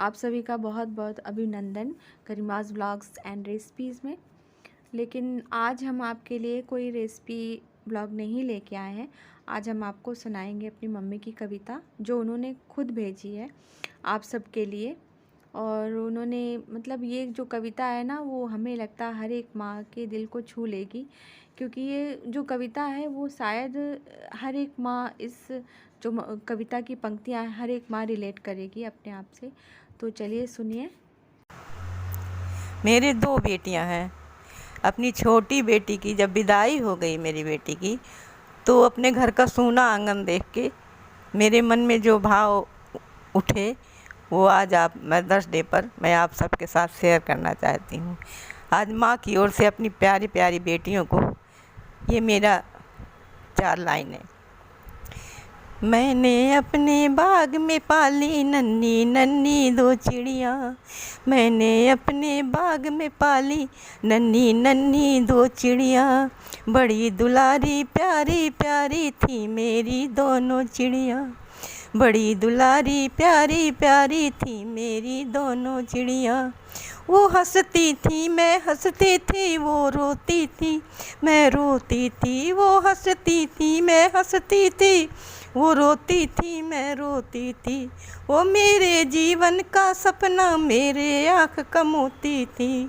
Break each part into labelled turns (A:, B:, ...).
A: आप सभी का बहुत बहुत अभिनंदन करीमाज़ व्लॉग्स एंड रेसिपीज़ में। लेकिन आज हम आपके लिए कोई रेसिपी ब्लॉग नहीं लेके आए हैं। आज हम आपको सुनाएंगे अपनी मम्मी की कविता, जो उन्होंने खुद भेजी है आप सबके लिए। और उन्होंने मतलब ये जो कविता है ना, वो हमें लगता है हर एक माँ के दिल को छू लेगी, क्योंकि ये जो कविता है वो शायद हर एक माँ इस जो कविता की पंक्तियाँ हर एक माँ रिलेट करेगी अपने आप से। तो चलिए सुनिए।
B: मेरे 2 बेटियां हैं। अपनी छोटी बेटी की जब विदाई हो गई मेरी बेटी की, तो अपने घर का सूना आंगन देख के मेरे मन में जो भाव उठे, वो आज मदर्स डे पर मैं आप सबके साथ शेयर करना चाहती हूँ। आज माँ की ओर से अपनी प्यारी प्यारी बेटियों को ये मेरा 4 लाइनें। मैंने अपने बाग में पाली नन्ही नन्ही 2 चिड़िया। मैंने अपने बाग में पाली नन्ही नन्ही 2 चिड़िया। बड़ी दुलारी प्यारी प्यारी थी मेरी दोनों चिड़िया। बड़ी दुलारी प्यारी प्यारी थी मेरी दोनों चिड़िया। वो हंसती थी मैं हंसती थी, वो रोती थी मैं रोती थी। वो हंसती थी मैं हंसती थी, वो रोती थी मैं रोती थी। वो मेरे जीवन का सपना मेरे आँख का मोती थी।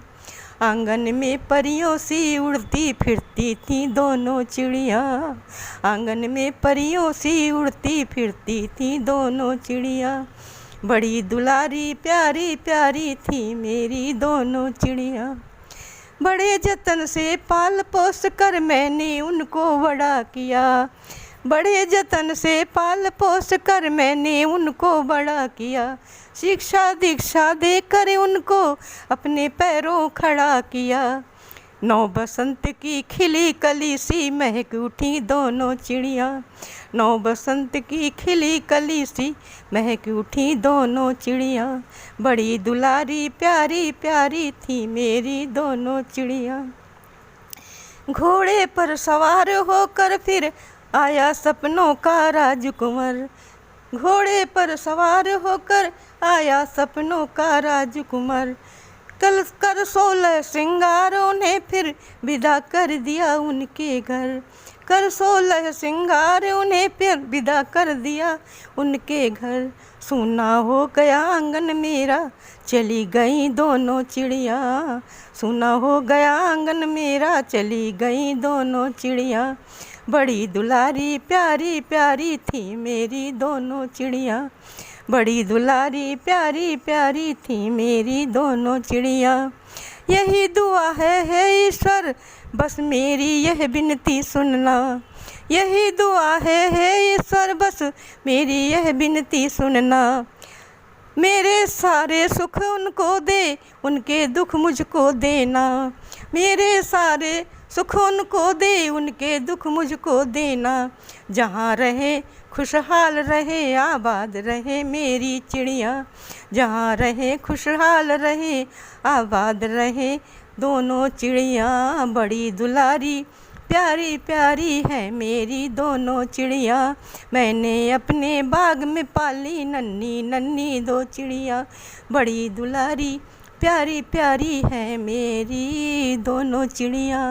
B: आंगन में परियों सी उड़ती फिरती थी दोनों चिड़िया। आंगन में परियों सी उड़ती फिरती थी दोनों चिड़िया। बड़ी दुलारी प्यारी प्यारी थी मेरी दोनों चिड़िया। बड़े जतन से पाल पोस कर मैंने उनको बड़ा किया। बड़े जतन से पाल पोस कर मैंने उनको बड़ा किया। शिक्षा दीक्षा देकर उनको अपने पैरों खड़ा किया। 9 बसंत की खिली कली सी महक उठी दोनों चिड़िया। 9 बसंत की खिली कली सी महक उठी दोनों चिड़िया। बड़ी दुलारी प्यारी प्यारी थी मेरी दोनों चिड़िया। घोड़े पर सवार होकर फिर आया सपनों का राजकुमार। घोड़े पर सवार होकर आया सपनों का राजकुमार। कल कर 16 श्रृंगारों ने फिर विदा कर दिया उनके घर। कर 16 श्रृंगार उन्हें फिर विदा कर दिया उनके घर। सूना हो गया आंगन मेरा चली गई दोनों चिड़िया। सूना हो गया आंगन मेरा चली गई दोनों चिड़िया। बड़ी दुलारी प्यारी प्यारी थी मेरी दोनों चिड़िया। बड़ी दुलारी प्यारी प्यारी थी मेरी दोनों चिड़िया। यही दुआ है ईश्वर बस मेरी यह विनती सुनना। यही दुआ है ईश्वर बस मेरी यह विनती सुनना। मेरे सारे सुख उनको दे, उनके दुख मुझको देना। मेरे सारे सुख उनको दे, उनके दुख मुझको देना। जहाँ रहे खुशहाल रहे आबाद रहे मेरी चिड़िया। जहाँ रहे खुशहाल रहे आबाद रहे दोनों चिड़िया। बड़ी दुलारी प्यारी प्यारी है मेरी दोनों चिड़िया। मैंने अपने बाग में पाली नन्ही नन्ही 2 चिड़िया। बड़ी दुलारी प्यारी प्यारी है मेरी दोनों चिड़िया।